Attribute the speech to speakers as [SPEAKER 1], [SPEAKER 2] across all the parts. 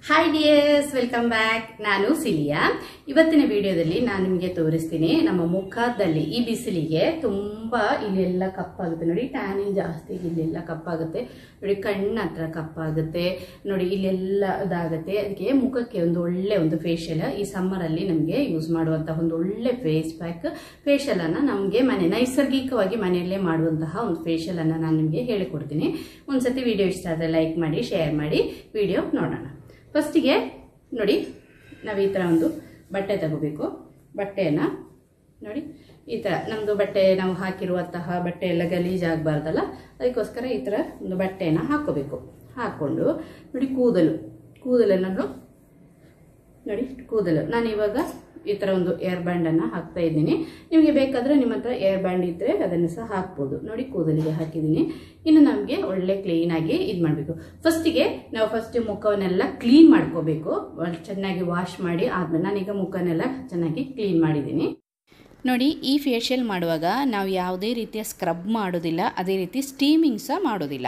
[SPEAKER 1] Hi dears, welcome back. ನಾನು cilia. ಇವತ್ತಿನ ವಿಡಿಯೋದಲ್ಲಿ ನಾನು ನಿಮಗೆ ತೋರಿಸ್ತೀನಿ ನಮ್ಮ ಮುಖದಲ್ಲಿ ಈ ಬಿಸಿಲಿಗೆ ತುಂಬಾ ಇಲ್ಲೆಲ್ಲ ಕಪ್ಪಾಗುತ್ತೆ ನೋಡಿ. ಟ್ಯಾನಿಂಗ್ ಜಾಸ್ತಿ ಇಲ್ಲೆಲ್ಲ ಕಪ್ಪಾಗುತ್ತೆ ನೋಡಿ, ಕಣ್ಣ ಹತ್ರ ಕಪ್ಪಾಗುತ್ತೆ ನೋಡಿ, ಇಲ್ಲೆಲ್ಲ ಇದಾಗುತ್ತೆ. ಅದಕ್ಕೆ ಮುಖಕ್ಕೆ ಒಂದು ಫೇಶಿಯಲ್ ಈ ಸಮ್ಮರ್ ಅಲ್ಲಿ ನಮಗೆ ಯೂಸ್ ಮಾಡುವಂತಹ ಒಂದು ಒಳ್ಳೆ ಫೇಸ್ ಪ್ಯಾಕ್ ಫೇಶಿಯಲ್ ಅನ್ನ ನಮಗೆ ನೈಸರ್ಗಿಕವಾಗಿ ಮನೆಯಲ್ಲೇ ಮಾಡುವಂತಹ ಒಂದು ಫೇಶಿಯಲ್ ಅನ್ನ ನಾನು ನಿಮಗೆ ಹೇಳಿಕೊಡ್ತೀನಿ. ಒಂದ್ಸತಿ ವಿಡಿಯೋ ಇಷ್ಟ ಆದರೆ ಲೈಕ್ ಮಾಡಿ, ಶೇರ್ ಮಾಡಿ, ವಿಡಿಯೋ ನೋಡೋಣ. ಫಸ್ಟಿಗೆ ನೋಡಿ, ನಾವು ಈ ಥರ ಒಂದು ಬಟ್ಟೆ ತಗೋಬೇಕು. ಬಟ್ಟೆಯನ್ನು ನೋಡಿ, ಈ ಥರ ನಮ್ಮದು ಬಟ್ಟೆ ನಾವು ಹಾಕಿರುವಂತಹ ಬಟ್ಟೆ ಎಲ್ಲ ಗಲೀಜಾಗಬಾರ್ದಲ್ಲ, ಅದಕ್ಕೋಸ್ಕರ ಈ ಥರ ಒಂದು ಬಟ್ಟೆಯನ್ನು ಹಾಕೋಬೇಕು. ಹಾಕ್ಕೊಂಡು ನೋಡಿ, ಕೂದಲನ್ನು ನೋಡಿ, ಕೂದಲು ನಾನು ಇವಾಗ ಈ ಥರ ಒಂದು ಏರ್ ಬ್ಯಾಂಡನ್ನು ಹಾಕ್ತಾ ಇದ್ದೀನಿ. ನಿಮಗೆ ಬೇಕಾದರೆ ನಿಮ್ಮ ಹತ್ರ ಏರ್ ಬ್ಯಾಂಡ್ ಇದ್ದರೆ ಅದನ್ನು ಸಹ ಹಾಕ್ಬೋದು. ನೋಡಿ, ಕೂದಲಿಗೆ ಹಾಕಿದ್ದೀನಿ. ಇನ್ನು ನಮಗೆ ಒಳ್ಳೆ ಕ್ಲೀನಾಗಿ ಇದು ಮಾಡಬೇಕು. ಫಸ್ಟಿಗೆ ನಾವು ಮುಖವನ್ನೆಲ್ಲ ಕ್ಲೀನ್ ಮಾಡ್ಕೋಬೇಕು. ಚೆನ್ನಾಗಿ ವಾಶ್ ಮಾಡಿ ಆದ್ಮೇಲೆ ನಾನೀಗ ಮುಖನೆಲ್ಲ ಚೆನ್ನಾಗಿ ಕ್ಲೀನ್ ಮಾಡಿದ್ದೀನಿ. ನೋಡಿ, ಈ ಫೇಶಿಯಲ್ ಮಾಡುವಾಗ ನಾವು ಯಾವುದೇ ರೀತಿಯ ಸ್ಕ್ರಬ್ ಮಾಡೋದಿಲ್ಲ, ಅದೇ ರೀತಿ ಸ್ಟೀಮಿಂಗ್ ಸಹ ಮಾಡೋದಿಲ್ಲ.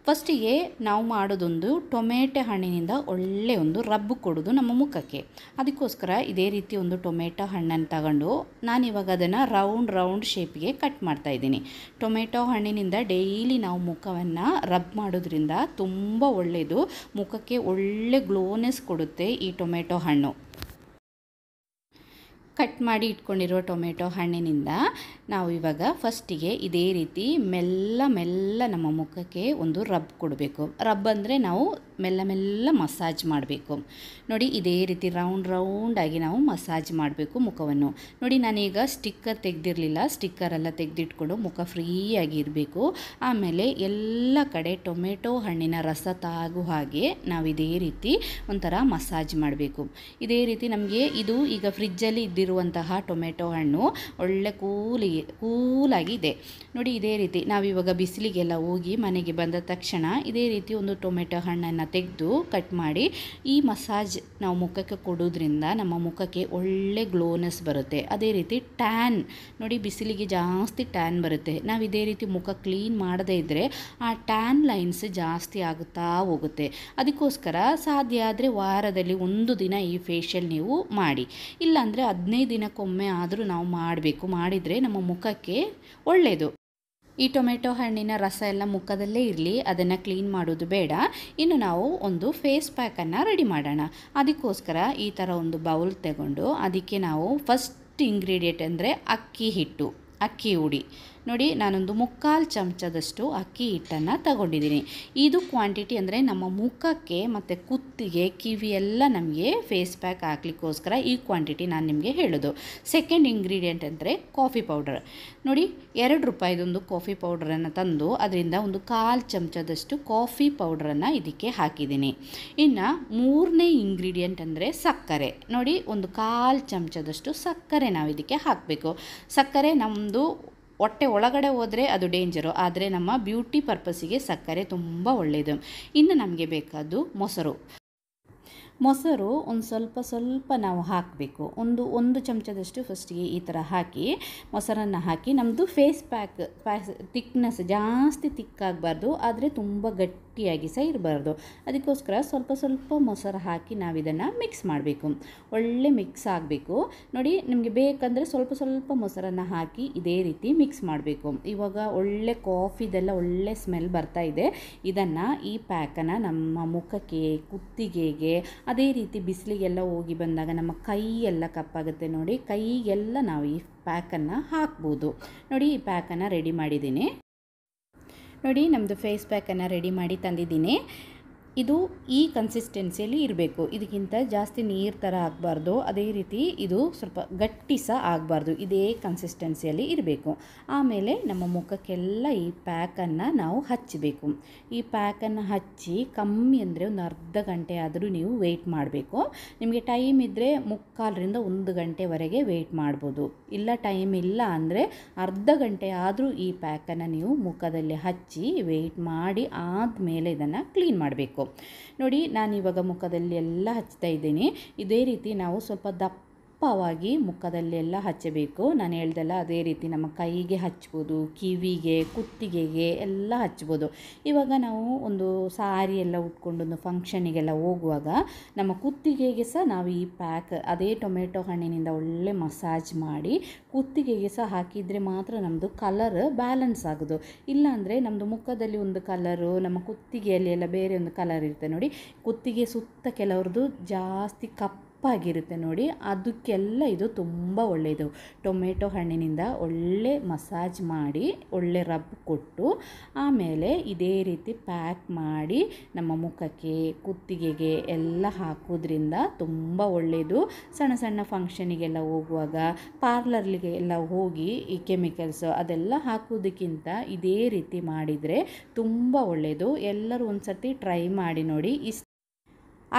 [SPEAKER 1] ಫಸ್ಟಿಗೆ ನಾವು ಮಾಡೋದೊಂದು ಟೊಮೆಟೊ ಹಣ್ಣಿನಿಂದ ಒಳ್ಳೆ ಒಂದು ರಬ್ಬು ಕೊಡೋದು ನಮ್ಮ ಮುಖಕ್ಕೆ. ಅದಕ್ಕೋಸ್ಕರ ಇದೇ ರೀತಿ ಒಂದು ಟೊಮೆಟೊ ಹಣ್ಣನ್ನು ತಗೊಂಡು ನಾನಿವಾಗ ಅದನ್ನು ರೌಂಡ್ ಶೇಪಿಗೆ ಕಟ್ ಮಾಡ್ತಾ ಇದ್ದೀನಿ. ಟೊಮೆಟೊ ಹಣ್ಣಿನಿಂದ ಡೈಲಿ ನಾವು ಮುಖವನ್ನು ರಬ್ ಮಾಡೋದ್ರಿಂದ ತುಂಬ ಒಳ್ಳೆಯದು, ಮುಖಕ್ಕೆ ಒಳ್ಳೆ ಗ್ಲೋನೆಸ್ ಕೊಡುತ್ತೆ ಈ ಟೊಮೆಟೊ ಹಣ್ಣು. ಕಟ್ ಮಾಡಿ ಇಟ್ಕೊಂಡಿರೋ ಟೊಮೆಟೊ ಹಣ್ಣಿನಿಂದ ನಾವು ಇವಾಗ ಫಸ್ಟಿಗೆ ಇದೇ ರೀತಿ ಮೆಲ್ಲ ನಮ್ಮ ಮುಖಕ್ಕೆ ಒಂದು ರಬ್ ಕೊಡಬೇಕು. ರಬ್ ಅಂದರೆ ನಾವು ಮೆಲ್ಲ ಮಸಾಜ್ ಮಾಡಬೇಕು. ನೋಡಿ, ಇದೇ ರೀತಿ ರೌಂಡಾಗಿ ನಾವು ಮಸಾಜ್ ಮಾಡಬೇಕು ಮುಖವನ್ನು. ನೋಡಿ, ನಾನೀಗ ಸ್ಟಿಕ್ಕರ್ ತೆಗೆದಿರಲಿಲ್ಲ, ಸ್ಟಿಕ್ಕರೆಲ್ಲ ತೆಗೆದಿಟ್ಕೊಂಡು ಮುಖ ಫ್ರೀಯಾಗಿ ಇರಬೇಕು. ಆಮೇಲೆ ಎಲ್ಲ ಕಡೆ ಟೊಮೆಟೊ ಹಣ್ಣಿನ ರಸ ತಾಗು ಹಾಗೆ ನಾವು ಇದೇ ರೀತಿ ಒಂಥರ ಮಸಾಜ್ ಮಾಡಬೇಕು. ಇದೇ ರೀತಿ ನಮಗೆ ಇದು ಈಗ ಫ್ರಿಜ್ಜಲ್ಲಿ ಇದ್ದಿರುವಂತಹ ಟೊಮೆಟೊ ಹಣ್ಣು ಒಳ್ಳೆ ಕೂಲಾಗಿದೆ ನೋಡಿ. ಇದೇ ರೀತಿ ನಾವಿವಾಗ ಬಿಸಿಲಿಗೆಲ್ಲ ಹೋಗಿ ಮನೆಗೆ ಬಂದ ತಕ್ಷಣ ಇದೇ ರೀತಿ ಒಂದು ಟೊಮೆಟೊ ಹಣ್ಣನ್ನು ತೆಗೆದು ಕಟ್ ಮಾಡಿ ಈ ಮಸಾಜ್ ನಾವು ಮುಖಕ್ಕೆ ಕೊಡೋದ್ರಿಂದ ನಮ್ಮ ಮುಖಕ್ಕೆ ಒಳ್ಳೆ ಗ್ಲೋನೆಸ್ ಬರುತ್ತೆ. ಅದೇ ರೀತಿ ಟ್ಯಾನ್ ನೋಡಿ, ಬಿಸಿಲಿಗೆ ಜಾಸ್ತಿ ಟ್ಯಾನ್ ಬರುತ್ತೆ. ನಾವು ಇದೇ ರೀತಿ ಮುಖ ಕ್ಲೀನ್ ಮಾಡದೇ ಇದ್ದರೆ ಆ ಟ್ಯಾನ್ ಲೈನ್ಸ್ ಜಾಸ್ತಿ ಆಗುತ್ತಾ ಹೋಗುತ್ತೆ. ಅದಕ್ಕೋಸ್ಕರ ಸಾಧ್ಯ ಆದರೆ ವಾರದಲ್ಲಿ ಒಂದು ದಿನ ಈ ಫೇಶಿಯಲ್ ನೀವು ಮಾಡಿ, ಇಲ್ಲಾಂದರೆ 15 ದಿನಕ್ಕೊಮ್ಮೆ ಆದರೂ ನಾವು ಮಾಡಬೇಕು. ಮಾಡಿದರೆ ನಮ್ಮ ಮುಖಕ್ಕೆ ಒಳ್ಳೆಯದು. ಈ ಟೊಮೆಟೊ ಹಣ್ಣಿನ ರಸ ಎಲ್ಲ ಮುಖದಲ್ಲೇ ಇರಲಿ, ಅದನ್ನು ಕ್ಲೀನ್ ಮಾಡೋದು ಬೇಡ. ಇನ್ನು ನಾವು ಒಂದು ಫೇಸ್ ಪ್ಯಾಕನ್ನು ರೆಡಿ ಮಾಡೋಣ. ಅದಕ್ಕೋಸ್ಕರ ಈ ಥರ ಒಂದು ಬೌಲ್ ತಗೊಂಡು ಅದಕ್ಕೆ ನಾವು ಫಸ್ಟ್ ಇಂಗ್ರೀಡಿಯೆಂಟ್ ಅಂದರೆ ಅಕ್ಕಿ ಹುಡಿ ನೋಡಿ, ನಾನೊಂದು 3/4 ಚಮಚದಷ್ಟು ಅಕ್ಕಿ ಹಿಟ್ಟನ್ನು ತಗೊಂಡಿದ್ದೀನಿ. ಇದು ಕ್ವಾಂಟಿಟಿ ಅಂದರೆ ನಮ್ಮ ಮುಖಕ್ಕೆ ಮತ್ತು ಕುತ್ತಿಗೆ, ಕಿವಿ ಎಲ್ಲ ನಮಗೆ ಫೇಸ್ ಪ್ಯಾಕ್ ಹಾಕ್ಲಿಕ್ಕೋಸ್ಕರ ಈ ಕ್ವಾಂಟಿಟಿ ನಾನು ನಿಮಗೆ ಹೇಳೋದು. ಸೆಕೆಂಡ್ ಇಂಗ್ರೀಡಿಯೆಂಟ್ ಅಂದರೆ ಕಾಫಿ ಪೌಡರ್ ನೋಡಿ, 2 ರೂಪಾಯಿದೊಂದು ಕಾಫಿ ಪೌಡರನ್ನು ತಂದು ಅದರಿಂದ ಒಂದು 1/4 ಚಮಚದಷ್ಟು ಕಾಫಿ ಪೌಡರನ್ನು ಇದಕ್ಕೆ ಹಾಕಿದ್ದೀನಿ. ಇನ್ನು ಮೂರನೇ ಇಂಗ್ರೀಡಿಯೆಂಟ್ ಅಂದರೆ ಸಕ್ಕರೆ ನೋಡಿ, ಒಂದು 1/4 ಚಮಚದಷ್ಟು ಸಕ್ಕರೆ ನಾವು ಇದಕ್ಕೆ ಹಾಕಬೇಕು. ಸಕ್ಕರೆ ನಮ್ಮದು ಹೊಟ್ಟೆ ಒಳಗಡೆ ಹೋದರೆ ಅದು ಡೇಂಜರು, ಆದರೆ ನಮ್ಮ ಬ್ಯೂಟಿ ಪರ್ಪಸ್ಸಿಗೆ ಸಕ್ಕರೆ ತುಂಬ ಒಳ್ಳೆಯದು. ಇನ್ನು ನಮಗೆ ಬೇಕಾದ್ದು ಮೊಸರು ಒಂದು ಸ್ವಲ್ಪ ನಾವು ಹಾಕಬೇಕು. ಒಂದು ಚಮಚದಷ್ಟು ಫಸ್ಟಿಗೆ ಈ ಥರ ಹಾಕಿ ಮೊಸರನ್ನು ಹಾಕಿ, ನಮ್ಮದು ಫೇಸ್ ಪ್ಯಾಕ್ ತಿಕ್ನೆಸ್ ಜಾಸ್ತಿ ತಿಕ್ಕಾಗಬಾರ್ದು, ಆದರೆ ತುಂಬ ಗಟ್ಟಿಯಾಗಿ ಸಹ ಇರಬಾರ್ದು. ಅದಕ್ಕೋಸ್ಕರ ಸ್ವಲ್ಪ ಮೊಸರು ಹಾಕಿ ನಾವು ಇದನ್ನು ಮಿಕ್ಸ್ ಮಾಡಬೇಕು. ಒಳ್ಳೆ ಮಿಕ್ಸ್ ಆಗಬೇಕು ನೋಡಿ. ನಿಮಗೆ ಬೇಕಂದರೆ ಸ್ವಲ್ಪ ಮೊಸರನ್ನು ಹಾಕಿ ಇದೇ ರೀತಿ ಮಿಕ್ಸ್ ಮಾಡಬೇಕು. ಇವಾಗ ಒಳ್ಳೆ ಕಾಫಿದೆಲ್ಲ ಒಳ್ಳೆ ಸ್ಮೆಲ್ ಬರ್ತಾ ಇದೆ. ಇದನ್ನು ಈ ಪ್ಯಾಕನ್ನು ನಮ್ಮ ಮುಖಕ್ಕೆ, ಕುತ್ತಿಗೆಗೆ, ಅದೇ ರೀತಿ ಬಿಸಿಲಿಗೆಲ್ಲ ಹೋಗಿ ಬಂದಾಗ ನಮ್ಮ ಕೈ ಎಲ್ಲ ಕಪ್ಪಾಗುತ್ತೆ ನೋಡಿ, ಕೈಗೆಲ್ಲ ನಾವು ಈ ಪ್ಯಾಕನ್ನು ಹಾಕ್ಬೋದು. ನೋಡಿ, ಈ ಪ್ಯಾಕನ್ನು ರೆಡಿ ಮಾಡಿದ್ದೀನಿ. ನೋಡಿ, ನಮ್ಮದು ಫೇಸ್ ಪ್ಯಾಕನ್ನು ರೆಡಿ ಮಾಡಿ ತಂದಿದ್ದೀನಿ. ಇದು ಈ ಕನ್ಸಿಸ್ಟೆನ್ಸಿಯಲ್ಲಿ ಇರಬೇಕು, ಇದಕ್ಕಿಂತ ಜಾಸ್ತಿ ನೀರು ಥರ ಆಗಬಾರ್ದು, ಅದೇ ರೀತಿ ಇದು ಸ್ವಲ್ಪ ಗಟ್ಟಿ ಸಹ ಆಗಬಾರ್ದು, ಇದೇ ಕನ್ಸಿಸ್ಟೆನ್ಸಿಯಲ್ಲಿ ಇರಬೇಕು. ಆಮೇಲೆ ನಮ್ಮ ಮುಖಕ್ಕೆಲ್ಲ ಈ ಪ್ಯಾಕನ್ನು ನಾವು ಹಚ್ಚಬೇಕು. ಈ ಪ್ಯಾಕನ್ನು ಹಚ್ಚಿ ಕಮ್ಮಿ ಅಂದರೆ ಒಂದು ಅರ್ಧ ಗಂಟೆ ಆದರೂ ನೀವು ವೆಯ್ಟ್ ಮಾಡಬೇಕು. ನಿಮಗೆ ಟೈಮ್ ಇದ್ದರೆ 3/4ರಿಂದ 1 ಗಂಟೆವರೆಗೆ ವೆಯ್ಟ್ ಮಾಡ್ಬೋದು. ಇಲ್ಲ ಟೈಮ್ ಇಲ್ಲ ಅಂದರೆ ಅರ್ಧ ಗಂಟೆ ಆದರೂ ಈ ಪ್ಯಾಕನ್ನು ನೀವು ಮುಖದಲ್ಲಿ ಹಚ್ಚಿ ವೆಯ್ಟ್ ಮಾಡಿ ಆದಮೇಲೆ ಇದನ್ನು ಕ್ಲೀನ್ ಮಾಡಬೇಕು. ನೋಡಿ, ನಾನಿವಾಗ ಮುಖದಲ್ಲಿ ಎಲ್ಲ ಹಚ್ತಾ ಇದ್ದೀನಿ. ಇದೇ ರೀತಿ ನಾವು ಸ್ವಲ್ಪ ದಪ್ಪವಾಗಿ ಮುಖದಲ್ಲೆಲ್ಲ ಹಚ್ಚಬೇಕು. ನಾನು ಹೇಳ್ದಲ್ಲ ಅದೇ ರೀತಿ ನಮ್ಮ ಕೈಗೆ ಹಚ್ಬೋದು, ಕಿವಿಗೆ, ಕುತ್ತಿಗೆಗೆ ಎಲ್ಲ ಹಚ್ಬೋದು. ಇವಾಗ ನಾವು ಒಂದು ಸಾರಿ ಎಲ್ಲ ಉಟ್ಕೊಂಡು ಒಂದು ಫಂಕ್ಷನಿಗೆಲ್ಲ ಹೋಗುವಾಗ ನಮ್ಮ ಕುತ್ತಿಗೆಗೆ ಸಹ ನಾವು ಈ ಪ್ಯಾಕ್ ಅದೇ ಟೊಮೆಟೊ ಹಣ್ಣಿನಿಂದ ಒಳ್ಳೆ ಮಸಾಜ್ ಮಾಡಿ ಕುತ್ತಿಗೆಗೆ ಸಹ ಹಾಕಿದರೆ ಮಾತ್ರ ನಮ್ಮದು ಕಲರ್ ಬ್ಯಾಲೆನ್ಸ್ ಆಗೋದು. ಇಲ್ಲಾಂದರೆ ನಮ್ಮದು ಮುಖದಲ್ಲಿ ಒಂದು ಕಲರು, ನಮ್ಮ ಕುತ್ತಿಗೆಯಲ್ಲಿ ಎಲ್ಲ ಬೇರೆ ಒಂದು ಕಲರ್ ಇರುತ್ತೆ ನೋಡಿ. ಕುತ್ತಿಗೆ ಸುತ್ತ ಕೆಲವ್ರದ್ದು ಜಾಸ್ತಿ ಕಪ್ಪಾಗಿರುತ್ತೆ ನೋಡಿ, ಅದಕ್ಕೆಲ್ಲ ಇದು ತುಂಬ ಒಳ್ಳೆಯದು. ಟೊಮೆಟೊ ಹಣ್ಣಿನಿಂದ ಒಳ್ಳೆ ಮಸಾಜ್ ಮಾಡಿ ಒಳ್ಳೆ ರಬ್ ಕೊಟ್ಟು ಆಮೇಲೆ ಇದೇ ರೀತಿ ಪ್ಯಾಕ್ ಮಾಡಿ ನಮ್ಮ ಮುಖಕ್ಕೆ, ಕುತ್ತಿಗೆಗೆ ಎಲ್ಲ ಹಾಕೋದ್ರಿಂದ ತುಂಬ ಒಳ್ಳೆಯದು. ಸಣ್ಣ ಸಣ್ಣ ಫಂಕ್ಷನಿಗೆಲ್ಲ ಹೋಗುವಾಗ, ಪಾರ್ಲರ್ಗೆ ಎಲ್ಲ ಹೋಗಿ ಈ ಕೆಮಿಕಲ್ಸ್ ಅದೆಲ್ಲ ಹಾಕೋದಕ್ಕಿಂತ ಇದೇ ರೀತಿ ಮಾಡಿದರೆ ತುಂಬ ಒಳ್ಳೆಯದು. ಎಲ್ಲರೂ ಒಂದು ಸರ್ತಿ ಟ್ರೈ ಮಾಡಿ ನೋಡಿ.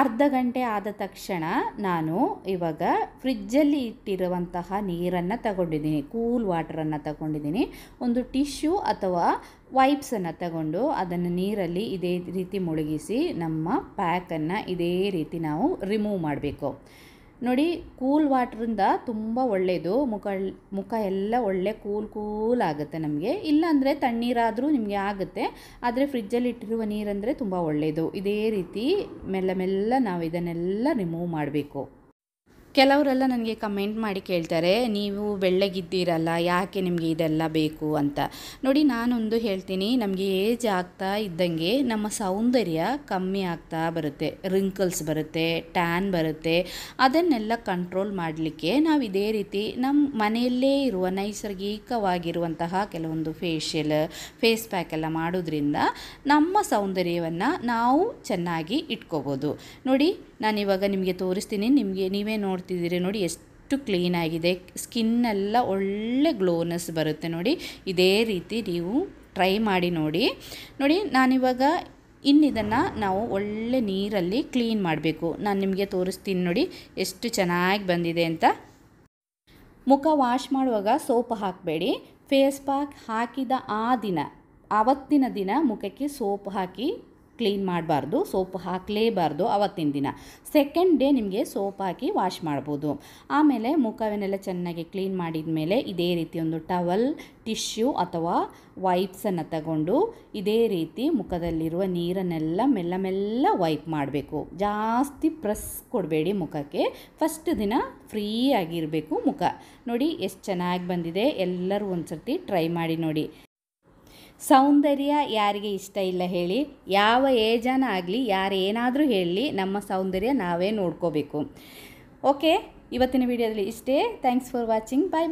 [SPEAKER 1] ಅರ್ಧ ಗಂಟೆ ಆದ ತಕ್ಷಣ ನಾನು ಇವಾಗ ಫ್ರಿಜ್ಜಲ್ಲಿ ಇಟ್ಟಿರುವಂತಹ ನೀರನ್ನು ತಗೊಂಡಿದ್ದೀನಿ, ಕೂಲ್ ವಾಟರನ್ನು ತಗೊಂಡಿದ್ದೀನಿ. ಒಂದು ಟಿಶ್ಯೂ ಅಥವಾ ವೈಪ್ಸನ್ನು ತಗೊಂಡು ಅದನ್ನು ನೀರಲ್ಲಿ ಇದೇ ರೀತಿ ಮುಳುಗಿಸಿ ನಮ್ಮ ಪ್ಯಾಕನ್ನು ಇದೇ ರೀತಿ ನಾವು ರಿಮೂವ್ ಮಾಡಬೇಕು ನೋಡಿ. ಕೂಲ್ ವಾಟ್ರಿಂದ ತುಂಬ ಒಳ್ಳೆಯದು. ಮುಖ ಎಲ್ಲ ಒಳ್ಳೆ ಕೂಲ್ ಆಗುತ್ತೆ ನಮಗೆ. ಇಲ್ಲಾಂದರೆ ತಣ್ಣೀರಾದರೂ ನಿಮಗೆ ಆಗುತ್ತೆ, ಆದರೆ ಫ್ರಿಜ್ಜಲ್ಲಿ ಇಟ್ಟಿರುವ ನೀರಂದರೆ ತುಂಬ ಒಳ್ಳೆಯದು. ಇದೇ ರೀತಿ ಮೆಲ್ಲ ನಾವು ಇದನ್ನೆಲ್ಲ ರಿಮೂವ್ ಮಾಡಬೇಕು. ಕೆಲವರೆಲ್ಲ ನನಗೆ ಕಮೆಂಟ್ ಮಾಡಿ ಕೇಳ್ತಾರೆ, ನೀವು ಬೆಳ್ಳಗಿದ್ದೀರಲ್ಲ, ಯಾಕೆ ನಿಮಗೆ ಇದೆಲ್ಲ ಬೇಕು ಅಂತ. ನೋಡಿ, ನಾನೊಂದು ಹೇಳ್ತೀನಿ, ನಮಗೆ ಏಜ್ ಆಗ್ತಾ ಇದ್ದಂಗೆ ನಮ್ಮ ಸೌಂದರ್ಯ ಕಮ್ಮಿ ಆಗ್ತಾ ಬರುತ್ತೆ, ರಿಂಕಲ್ಸ್ ಬರುತ್ತೆ, ಟ್ಯಾನ್ ಬರುತ್ತೆ. ಅದನ್ನೆಲ್ಲ ಕಂಟ್ರೋಲ್ ಮಾಡಲಿಕ್ಕೆ ನಾವು ಇದೇ ರೀತಿ ನಮ್ಮ ಮನೆಯಲ್ಲೇ ಇರುವ ನೈಸರ್ಗಿಕವಾಗಿರುವಂತಹ ಕೆಲವೊಂದು ಫೇಸ್ ಪ್ಯಾಕ್ ಎಲ್ಲ ಮಾಡೋದ್ರಿಂದ ನಮ್ಮ ಸೌಂದರ್ಯವನ್ನು ನಾವು ಚೆನ್ನಾಗಿ ಇಟ್ಕೋಬೋದು. ನೋಡಿ, ನಾನಿವಾಗ ನಿಮಗೆ ತೋರಿಸ್ತೀನಿ. ನೀವೇ ನೋಡ್ತಿದ್ದೀರಿ ನೋಡಿ, ಎಷ್ಟು ಕ್ಲೀನ್ ಆಗಿದೆ. ಸ್ಕಿನ್ನೆಲ್ಲ ಒಳ್ಳೆ ಗ್ಲೋನೆಸ್ ಬರುತ್ತೆ ನೋಡಿ. ಇದೇ ರೀತಿ ನೀವು ಟ್ರೈ ಮಾಡಿ ನೋಡಿ. ನಾನಿವಾಗ ಇನ್ನಿದನ್ನು ನಾವು ಒಳ್ಳೆ ನೀರಲ್ಲಿ ಕ್ಲೀನ್ ಮಾಡಬೇಕು. ನಾನು ನಿಮಗೆ ತೋರಿಸ್ತೀನಿ ನೋಡಿ ಎಷ್ಟು ಚೆನ್ನಾಗಿ ಬಂದಿದೆ ಅಂತ. ಮುಖ ವಾಶ್ ಮಾಡುವಾಗ ಸೋಪ್ ಹಾಕಬೇಡಿ. ಫೇಸ್ ಪ್ಯಾಕ್ ಹಾಕಿದ ಆವತ್ತಿನ ದಿನ ಮುಖಕ್ಕೆ ಸೋಪ್ ಹಾಕಿ ಕ್ಲೀನ್ ಮಾಡಬಾರ್ದು, ಸೋಪ್ ಹಾಕಲೇಬಾರ್ದು ಆವತ್ತಿನ ದಿನ. ಸೆಕೆಂಡ್ ಡೇ ನಿಮಗೆ ಸೋಪ್ ಹಾಕಿ ವಾಶ್ ಮಾಡ್ಬೋದು. ಆಮೇಲೆ ಮುಖವನ್ನೆಲ್ಲ ಚೆನ್ನಾಗಿ ಕ್ಲೀನ್ ಮಾಡಿದ ಮೇಲೆ ಇದೇ ರೀತಿ ಒಂದು ಟವಲ್, ಟಿಶ್ಯೂ ಅಥವಾ ವೈಪ್ಸನ್ನು ತಗೊಂಡು ಇದೇ ರೀತಿ ಮುಖದಲ್ಲಿರುವ ನೀರನ್ನೆಲ್ಲ ಮೆಲ್ಲ ವೈಪ್ ಮಾಡಬೇಕು. ಜಾಸ್ತಿ ಪ್ರೆಸ್ ಕೊಡಬೇಡಿ ಮುಖಕ್ಕೆ. ಫಸ್ಟ್ ದಿನ ಫ್ರೀ ಆಗಿರಬೇಕು ಮುಖ. ನೋಡಿ ಎಷ್ಟು ಚೆನ್ನಾಗಿ ಬಂದಿದೆ. ಎಲ್ಲರೂ ಒಂದು ಸರ್ತಿ ಟ್ರೈ ಮಾಡಿ ನೋಡಿ. ಸೌಂದರ್ಯ ಯಾರಿಗೆ ಇಷ್ಟ ಇಲ್ಲ ಹೇಳಿ? ಯಾವ ಏಜನ ಆಗಲಿ, ಯಾರೇನಾದರೂ ಹೇಳಲಿ, ನಮ್ಮ ಸೌಂದರ್ಯ ನಾವೇ ನೋಡ್ಕೋಬೇಕು. ಓಕೆ, ಇವತ್ತಿನ ವಿಡಿಯೋದಲ್ಲಿ ಇಷ್ಟೇ. Thanks for watching. ಬಾಯ್.